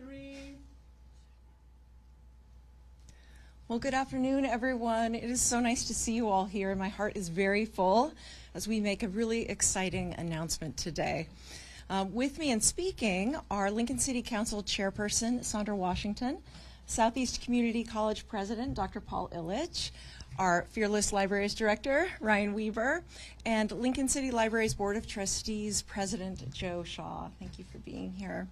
3. Well, good afternoon, everyone. It is so nice to see you all here. My heart is very full as we make a really exciting announcement today. With me and speaking are Lincoln City Council Chairperson Sandra Washington, Southeast Community College President Dr. Paul Illich, our Fearless Libraries Director Ryan Weaver, and Lincoln City Libraries Board of Trustees President Joe Shaw. Thank you for being here.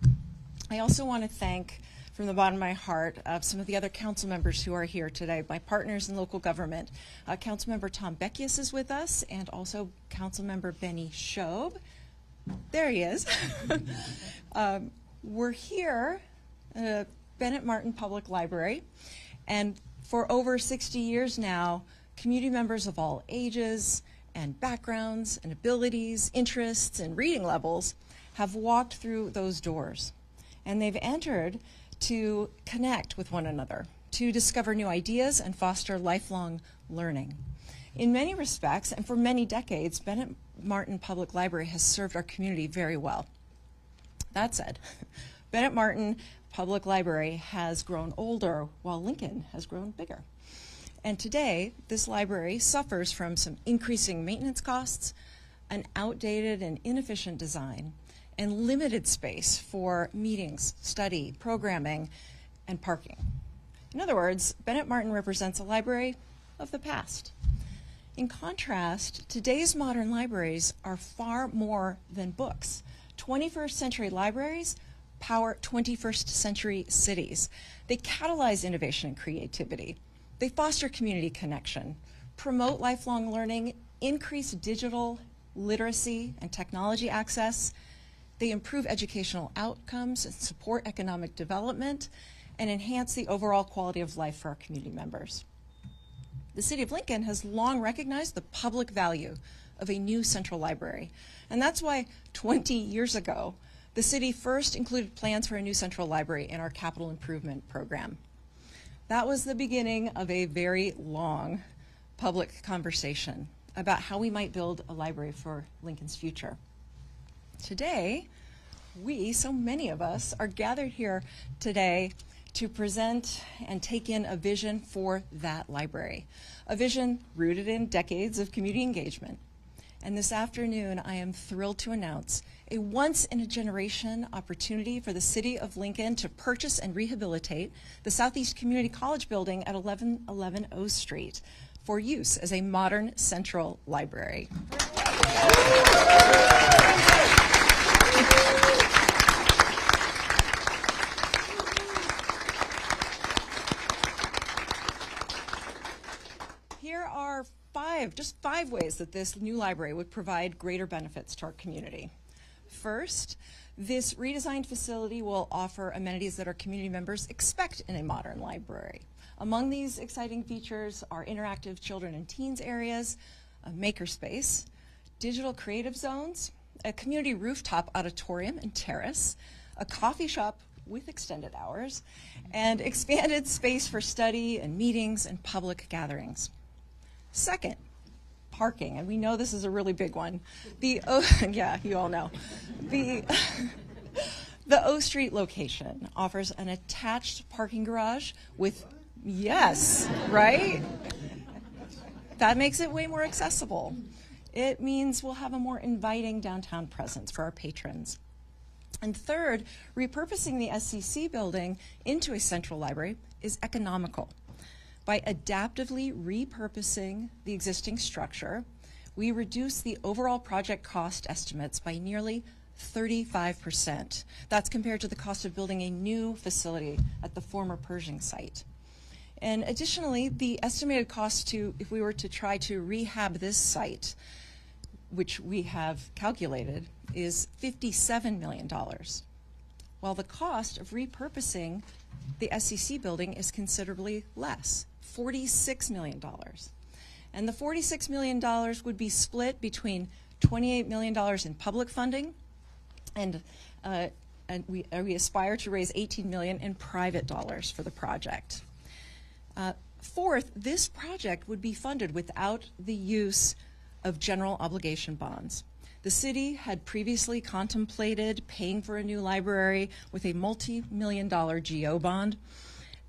I also want to thank, from the bottom of my heart, some of the other council members who are here today, my partners in local government. Councilmember Tom Beckius is with us, and also Councilmember Benny Shobe. There he is. We're here at Bennett Martin Public Library, and for over 60 years now, community members of all ages and backgrounds and abilities, interests, and reading levels have walked through those doors. And they've entered to connect with one another, to discover new ideas and foster lifelong learning. In many respects, and for many decades, Bennett Martin Public Library has served our community very well. That said, Bennett Martin Public Library has grown older while Lincoln has grown bigger. And today, this library suffers from some increasing maintenance costs, an outdated and inefficient design, and limited space for meetings, study, programming, and parking. In other words, Bennett Martin represents a library of the past. In contrast, today's modern libraries are far more than books. 21st century libraries power 21st century cities. They catalyze innovation and creativity. They foster community connection, promote lifelong learning, increase digital literacy and technology access. They improve educational outcomes and support economic development and enhance the overall quality of life for our community members. The City of Lincoln has long recognized the public value of a new central library. And that's why 20 years ago, the city first included plans for a new central library in our capital improvement program. That was the beginning of a very long public conversation about how we might build a library for Lincoln's future. Today, so many of us, are gathered here today to present and take in a vision for that library, a vision rooted in decades of community engagement. And this afternoon, I am thrilled to announce a once-in-a-generation opportunity for the City of Lincoln to purchase and rehabilitate the Southeast Community College building at 1111 O Street for use as a modern central library. Here are just five ways that this new library would provide greater benefits to our community. First, this redesigned facility will offer amenities that our community members expect in a modern library. Among these exciting features are interactive children and teens areas, a makerspace, digital creative zones, a community rooftop auditorium and terrace, a coffee shop with extended hours, and expanded space for study and meetings and public gatherings. Second, parking, and we know this is a really big one. Yeah, you all know. The O Street location offers an attached parking garage with, yes, right? That makes it way more accessible. It means we'll have a more inviting downtown presence for our patrons. And third, repurposing the SCC building into a central library is economical. By adaptively repurposing the existing structure, we reduce the overall project cost estimates by nearly 35%. That's compared to the cost of building a new facility at the former Pershing site. And additionally, the estimated cost if we were to try to rehab this site, which we have calculated, is $57 million, while the cost of repurposing the SCC building is considerably less, $46 million. And the $46 million would be split between $28 million in public funding, and we aspire to raise $18 million in private dollars for the project. Fourth, this project would be funded without the use of general obligation bonds. The city had previously contemplated paying for a new library with a multi-million-dollar GO bond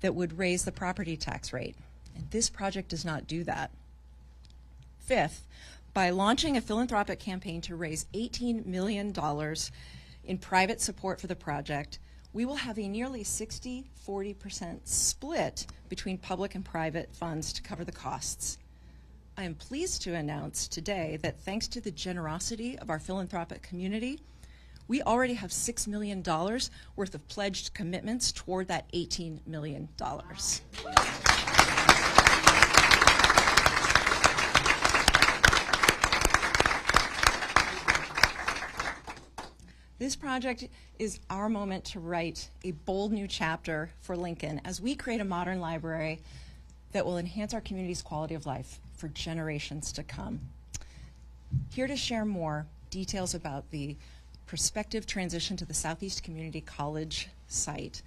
that would raise the property tax rate. And this project does not do that. Fifth, by launching a philanthropic campaign to raise $18 million in private support for the project, we will have a nearly 60-40% split between public and private funds to cover the costs. I am pleased to announce today that thanks to the generosity of our philanthropic community, we already have $6 million worth of pledged commitments toward that $18 million. This project is our moment to write a bold new chapter for Lincoln as we create a modern library that will enhance our community's quality of life for generations to come. Here to share more details about the prospective transition to the Southeast Community College site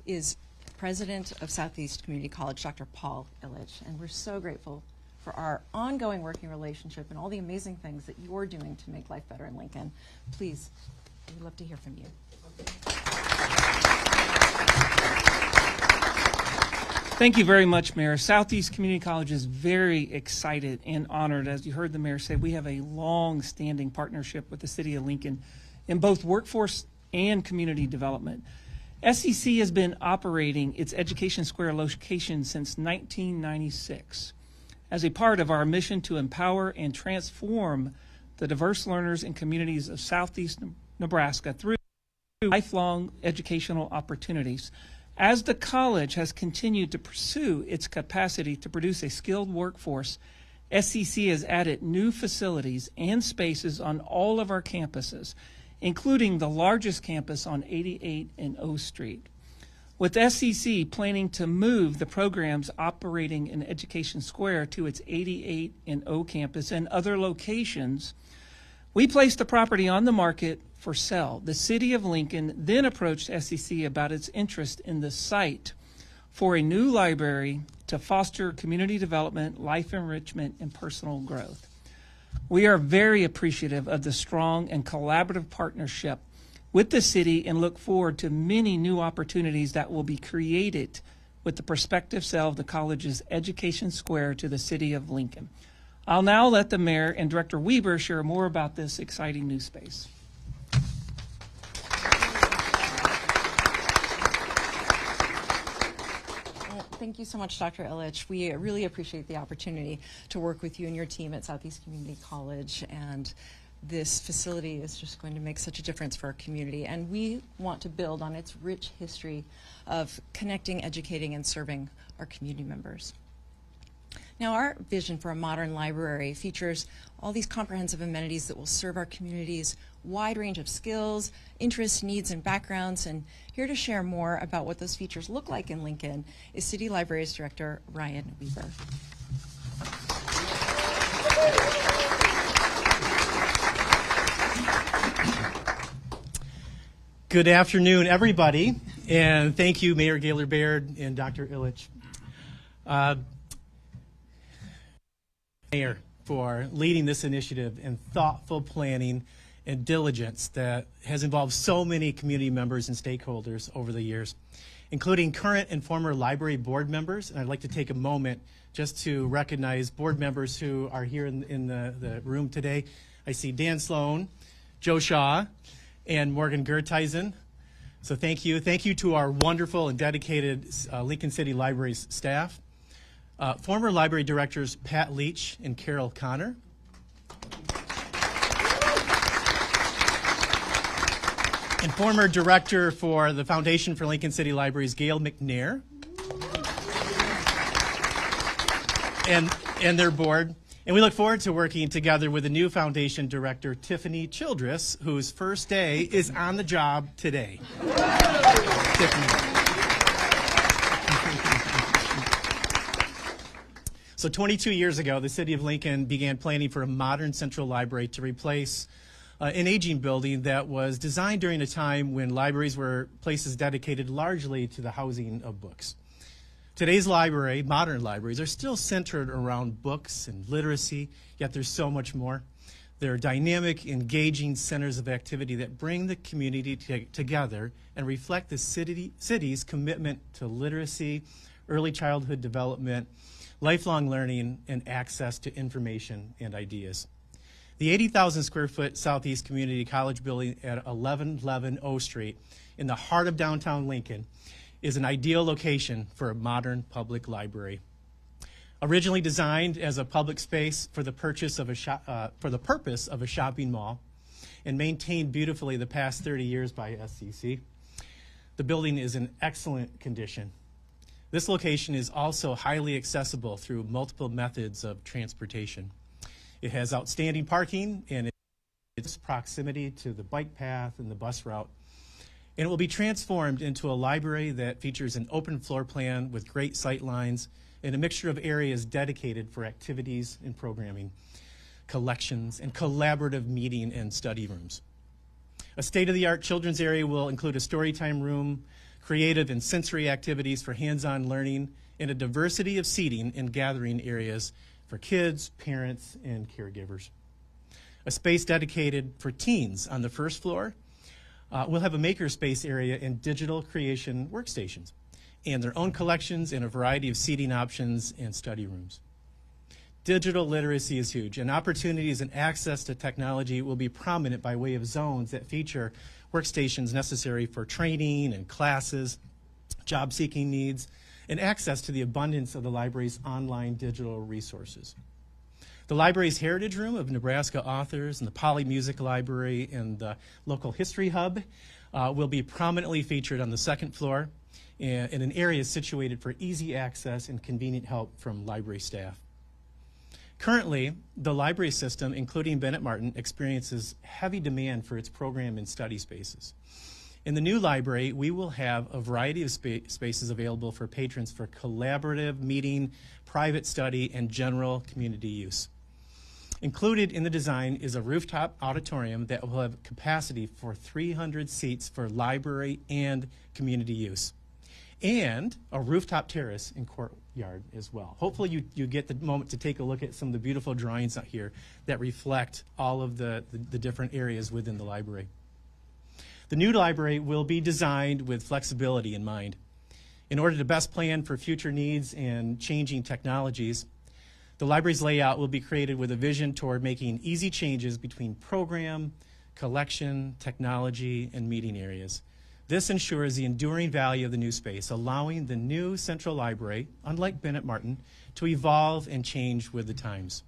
is President of Southeast Community College, Dr. Paul Illich, and we're so grateful for our ongoing working relationship and all the amazing things that you're doing to make life better in Lincoln. Please, we'd love to hear from you. Thank you very much, Mayor. Southeast Community College is very excited and honored. As you heard the mayor say, we have a long-standing partnership with the city of Lincoln in both workforce and community development. SCC has been operating its Education Square location since 1996 as a part of our mission to empower and transform the diverse learners and communities of Southeast Nebraska through lifelong educational opportunities. As the college has continued to pursue its capacity to produce a skilled workforce, SCC has added new facilities and spaces on all of our campuses, including the largest campus on 88 and O Street. With SCC planning to move the programs operating in Education Square to its 88 and O campus and other locations, we placed the property on the market for sale. The city of Lincoln then approached SCC about its interest in the site for a new library to foster community development, life enrichment, and personal growth. We are very appreciative of the strong and collaborative partnership with the city and look forward to many new opportunities that will be created with the prospective sale of the college's Education Square to the city of Lincoln. I'll now let the mayor and Director Weber share more about this exciting new space. Thank you so much, Dr. Illich. We really appreciate the opportunity to work with you and your team at Southeast Community College, and this facility is just going to make such a difference for our community, and we want to build on its rich history of connecting, educating, and serving our community members. Now, our vision for a modern library features all these comprehensive amenities that will serve our community's wide range of skills, interests, needs, and backgrounds. And here to share more about what those features look like in Lincoln is City Libraries Director Ryan Weber. Good afternoon, everybody, and thank you, Mayor Gaylor Baird and Dr. Illich. Mayor, for leading this initiative and thoughtful planning and diligence that has involved so many community members and stakeholders over the years, including current and former library board members. And I'd like to take a moment just to recognize board members who are here in the room today. I see Dan Sloan, Joe Shaw, and Morgan Gertheisen. So thank you. Thank you to our wonderful and dedicated Lincoln City Libraries staff. Former library directors Pat Leach and Carol Connor. And former director for the Foundation for Lincoln City Libraries, Gail McNair. And their board. And we look forward to working together with the new foundation director, Tiffany Childress, whose first day is on the job today. Tiffany. So 22 years ago, the city of Lincoln began planning for a modern central library to replace an aging building that was designed during a time when libraries were places dedicated largely to the housing of books. Today's library, modern libraries, are still centered around books and literacy, yet there's so much more. They're dynamic, engaging centers of activity that bring the community together and reflect the city's commitment to literacy, early childhood development, lifelong learning, and access to information and ideas. The 80,000 square foot Southeast Community College building at 1111 O Street in the heart of downtown Lincoln is an ideal location for a modern public library. Originally designed as a public space for the purpose of a shopping mall and maintained beautifully the past 30 years by SCC, the building is in excellent condition. This location is also highly accessible through multiple methods of transportation. It has outstanding parking and its proximity to the bike path and the bus route. And it will be transformed into a library that features an open floor plan with great sight lines and a mixture of areas dedicated for activities and programming, collections, and collaborative meeting and study rooms. A state-of-the-art children's area will include a storytime room, creative and sensory activities for hands-on learning, and a diversity of seating and gathering areas for kids, parents, and caregivers. A space dedicated for teens on the first floor will have a makerspace area and digital creation workstations, and their own collections and a variety of seating options and study rooms. Digital literacy is huge, and opportunities and access to technology will be prominent by way of zones that feature workstations necessary for training and classes, job-seeking needs, and access to the abundance of the library's online digital resources. The library's Heritage Room of Nebraska authors and the Poly Music Library and the local history hub will be prominently featured on the second floor in an area situated for easy access and convenient help from library staff. Currently, the library system, including Bennett Martin, experiences heavy demand for its program and study spaces. In the new library, we will have a variety of spaces available for patrons for collaborative meeting, private study, and general community use. Included in the design is a rooftop auditorium that will have capacity for 300 seats for library and community use, and a rooftop terrace and courtyard as well. Hopefully you get the moment to take a look at some of the beautiful drawings out here that reflect all of the different areas within the library. The new library will be designed with flexibility in mind. In order to best plan for future needs and changing technologies, the library's layout will be created with a vision toward making easy changes between program, collection, technology, and meeting areas. This ensures the enduring value of the new space, allowing the new central library, unlike Bennett Martin, to evolve and change with the times.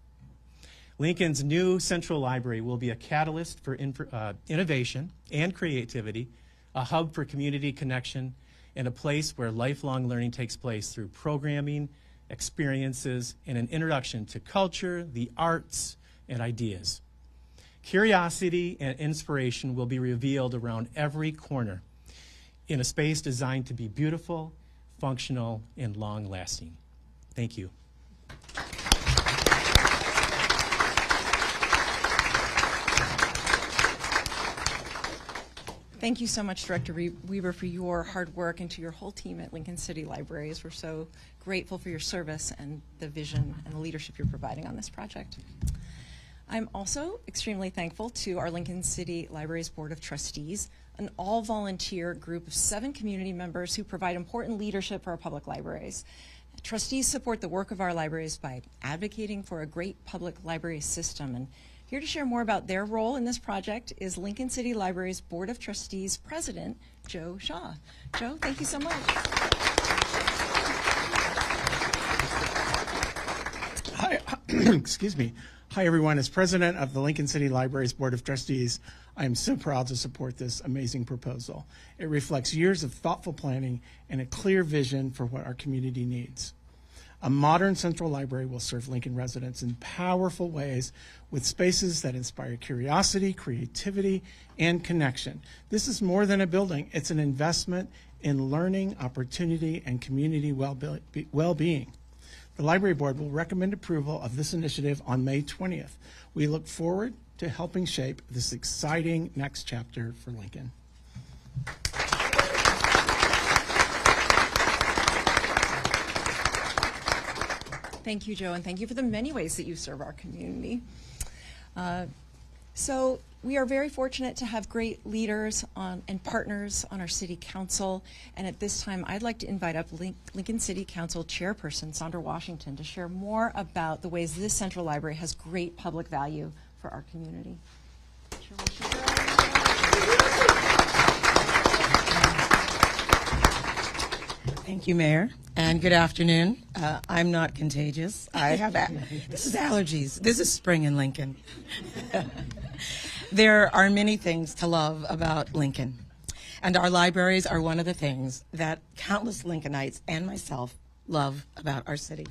Lincoln's new central library will be a catalyst for innovation and creativity, a hub for community connection, and a place where lifelong learning takes place through programming, experiences, and an introduction to culture, the arts, and ideas. Curiosity and inspiration will be revealed around every corner in a space designed to be beautiful, functional, and long-lasting. Thank you. Thank you so much, Director Weaver, for your hard work, and to your whole team at Lincoln City Libraries. We're so grateful for your service and the vision and the leadership you're providing on this project. I'm also extremely thankful to our Lincoln City Libraries Board of Trustees, an all-volunteer group of 7 community members who provide important leadership for our public libraries. Trustees support the work of our libraries by advocating for a great public library system. And here to share more about their role in this project is Lincoln City Libraries Board of Trustees President Joe Shaw. Joe, thank you so much. Hi, excuse me. Hi, everyone. As president of the Lincoln City Libraries Board of Trustees, I am so proud to support this amazing proposal. It reflects years of thoughtful planning and a clear vision for what our community needs. A modern central library will serve Lincoln residents in powerful ways with spaces that inspire curiosity, creativity, and connection. This is more than a building. It's an investment in learning, opportunity, and community well-being. The Library Board will recommend approval of this initiative on May 20th. We look forward to helping shape this exciting next chapter for Lincoln. Thank you, Joe, and thank you for the many ways that you serve our community. So we are very fortunate to have great leaders and partners on our City Council. And at this time, I'd like to invite up Lincoln City Council Chairperson Sandra Washington to share more about the ways this Central Library has great public value for our community. Chair Washington. Thank you, Mayor, and good afternoon. I'm not contagious. I have this is allergies. This is spring in Lincoln. There are many things to love about Lincoln, and our libraries are one of the things that countless Lincolnites and myself love about our city.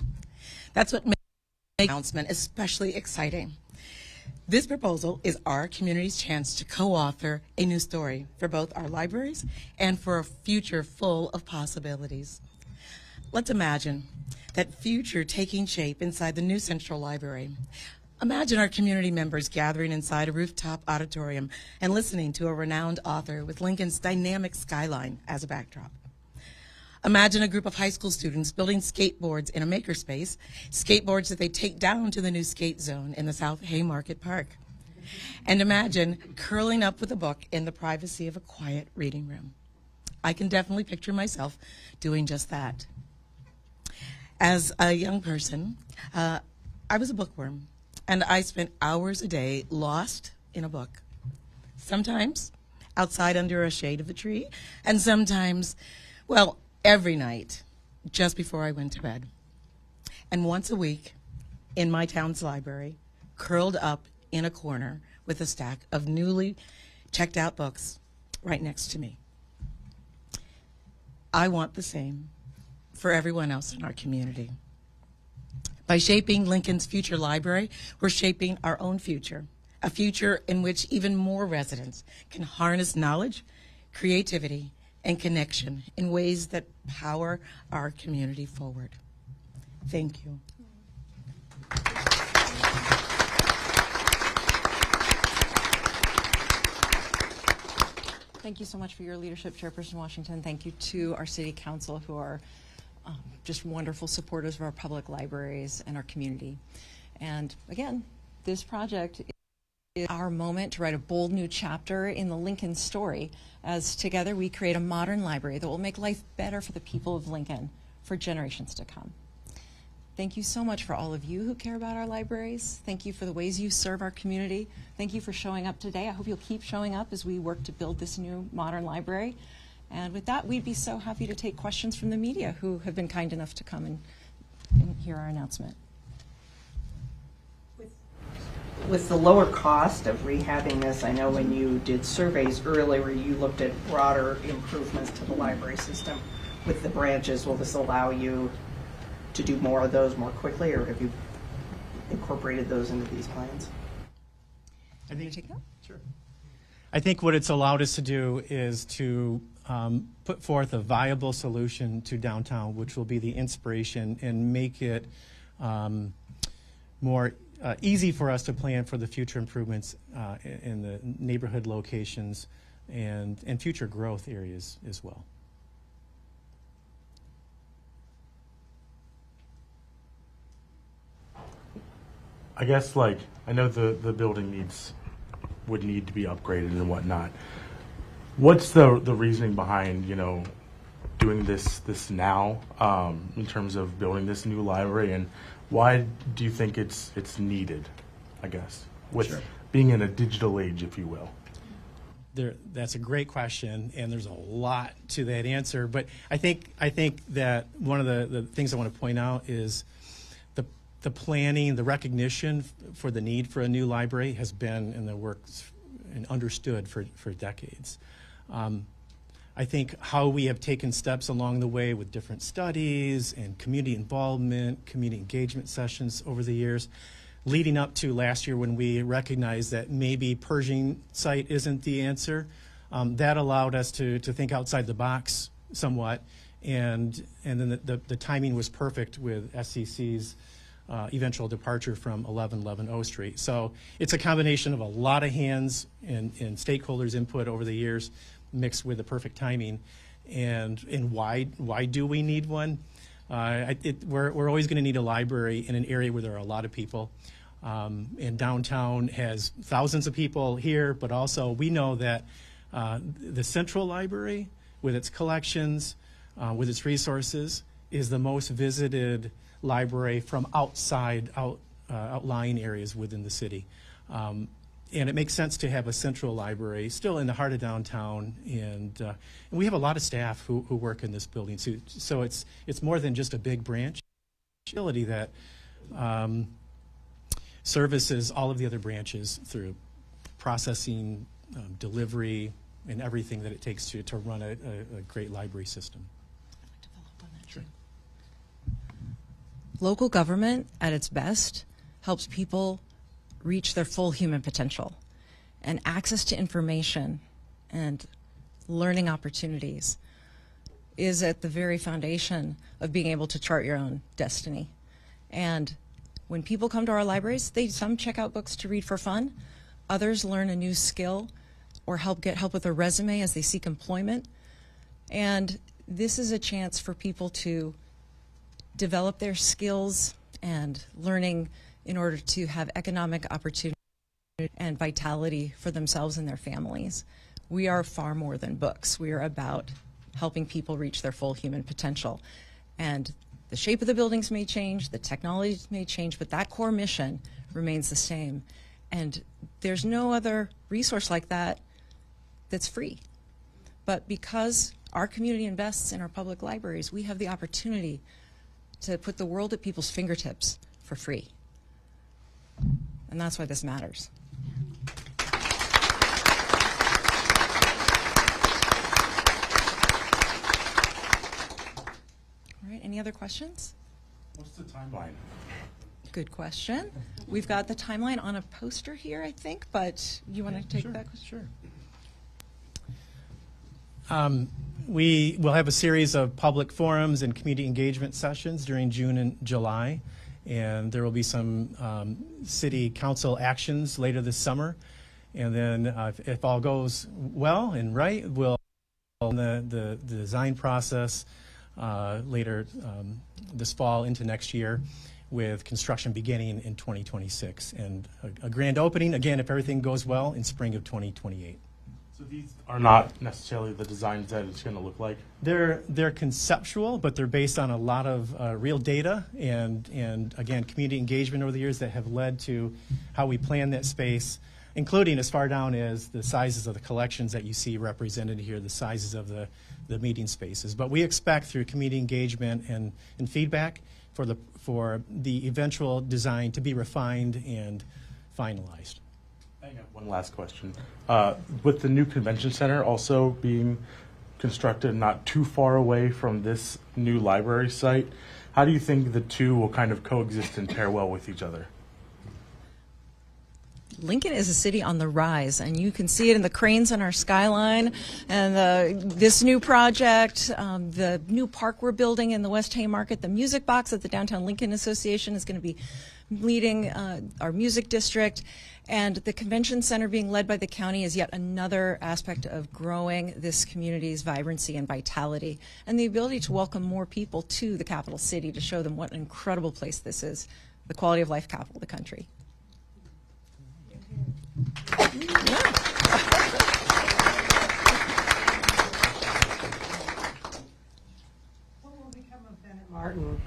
That's what makes the announcement especially exciting. This proposal is our community's chance to co-author a new story for both our libraries and for a future full of possibilities. Let's imagine that future taking shape inside the new Central Library. Imagine our community members gathering inside a rooftop auditorium and listening to a renowned author with Lincoln's dynamic skyline as a backdrop. Imagine a group of high school students building skateboards in a makerspace, skateboards that they take down to the new skate zone in the South Haymarket Park. And imagine curling up with a book in the privacy of a quiet reading room. I can definitely picture myself doing just that. As a young person, I was a bookworm, and I spent hours a day lost in a book. Sometimes outside under a shade of a tree, and sometimes, well, every night just before I went to bed. And once a week in my town's library, curled up in a corner with a stack of newly checked out books right next to me. I want the same for everyone else in our community. By shaping Lincoln's future library, we're shaping our own future, a future in which even more residents can harness knowledge, creativity, and connection in ways that power our community forward. Thank you. Thank you so much for your leadership, Chairperson Washington. Thank you to our City Council, who are just wonderful supporters of our public libraries and our community. And again, this project is our moment to write a bold new chapter in the Lincoln story, as together we create a modern library that will make life better for the people of Lincoln for generations to come. Thank you so much for all of you who care about our libraries. Thank you for the ways you serve our community. Thank you for showing up today. I hope you'll keep showing up as we work to build this new modern library. And with that, we'd be so happy to take questions from the media who have been kind enough to come and hear our announcement. With the lower cost of rehabbing this, I know when you did surveys earlier, you looked at broader improvements to the library system. With the branches, will this allow you to do more of those more quickly, or have you incorporated those into these plans? I think take that. Sure. I think what it's allowed us to do is to put forth a viable solution to downtown, which will be the inspiration and make it more easy for us to plan for the future improvements in the neighborhood locations and future growth areas as well. I guess, like, I know the building would need to be upgraded and whatnot. What's the reasoning behind, you know, doing this now in terms of building this new library, and why do you think it's needed, I guess, with Sure. being in a digital age, if you will? That's a great question, and there's a lot to that answer. But I think that one of the things I want to point out is the planning, the recognition for the need for a new library has been in the works and understood for decades. I think how we have taken steps along the way with different studies and community involvement, community engagement sessions over the years, leading up to last year when we recognized that maybe Pershing site isn't the answer, that allowed us to think outside the box somewhat, and then the timing was perfect with SCC's eventual departure from 1111 O Street. So it's a combination of a lot of hands and stakeholders' input over the years, mixed with the perfect timing. And why do we need one? We're always going to need a library in an area where there are a lot of people. And downtown has thousands of people here, but also we know that the Central Library, with its collections, with its resources, is the most visited library from outlying areas within the city. And it makes sense to have a central library still in the heart of downtown, and we have a lot of staff who work in this building too. So it's more than just a big branch. Facility that services all of the other branches through processing, delivery, and everything that it takes to run a great library system. Sure. Local government at its best helps people reach their full human potential, and access to information and learning opportunities is at the very foundation of being able to chart your own destiny. And when people come to our libraries, some check out books to read for fun, others learn a new skill or get help with a resume as they seek employment. And this is a chance for people to develop their skills and learning in order to have economic opportunity and vitality for themselves and their families. We are far more than books. We are about helping people reach their full human potential. And the shape of the buildings may change, the technologies may change, but that core mission remains the same. And there's no other resource like that that's free. But because our community invests in our public libraries, we have the opportunity to put the world at people's fingertips for free. And that's why this matters. All right, any other questions? What's the timeline? Good question. We've got the timeline on a poster here, I think, but you want to take that question? Sure. We will have a series of public forums and community engagement sessions during June and July, and there will be some city council actions later this summer. And then if all goes well and right, we'll the design process later this fall into next year, with construction beginning in 2026 and a grand opening, again, if everything goes well, in spring of 2028. So these are not necessarily the designs that it's going to look like? They're conceptual, but they're based on a lot of real data and again, community engagement over the years that have led to how we plan that space, including as far down as the sizes of the collections that you see represented here, the sizes of the meeting spaces. But we expect through community engagement and feedback for the eventual design to be refined and finalized. I got one last question. With the new convention center also being constructed not too far away from this new library site, how do you think the two will kind of coexist and pair well with each other? Lincoln is a city on the rise, and you can see it in the cranes on our skyline, and this new project, the new park we're building in the West Haymarket, the music box that the Downtown Lincoln Association is going to be leading our music district, and the convention center being led by the county is yet another aspect of growing this community's vibrancy and vitality, and the ability to welcome more people to the capital city to show them what an incredible place this is, the quality of life capital of the country. What will become of Bennett Martin?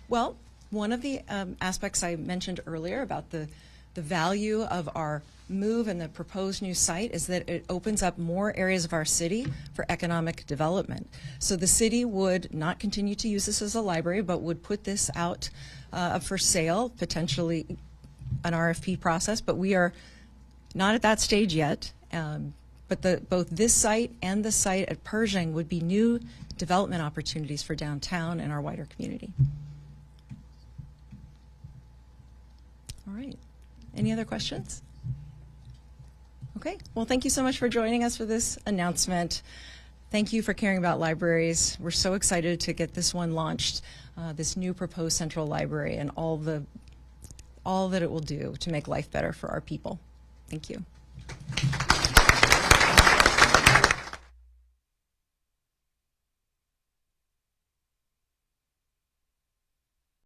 Well, one of the aspects I mentioned earlier about the value of our move and the proposed new site is that it opens up more areas of our city for economic development. So the city would not continue to use this as a library, but would put this out for sale, potentially an RFP process, but we are not at that stage yet. But both this site and the site at Pershing would be new development opportunities for downtown and our wider community. All right. Any other questions? Okay. Well, thank you so much for joining us for this announcement. Thank you for caring about libraries. We're so excited to get this one launched, this new proposed central library, and all that it will do to make life better for our people. Thank you.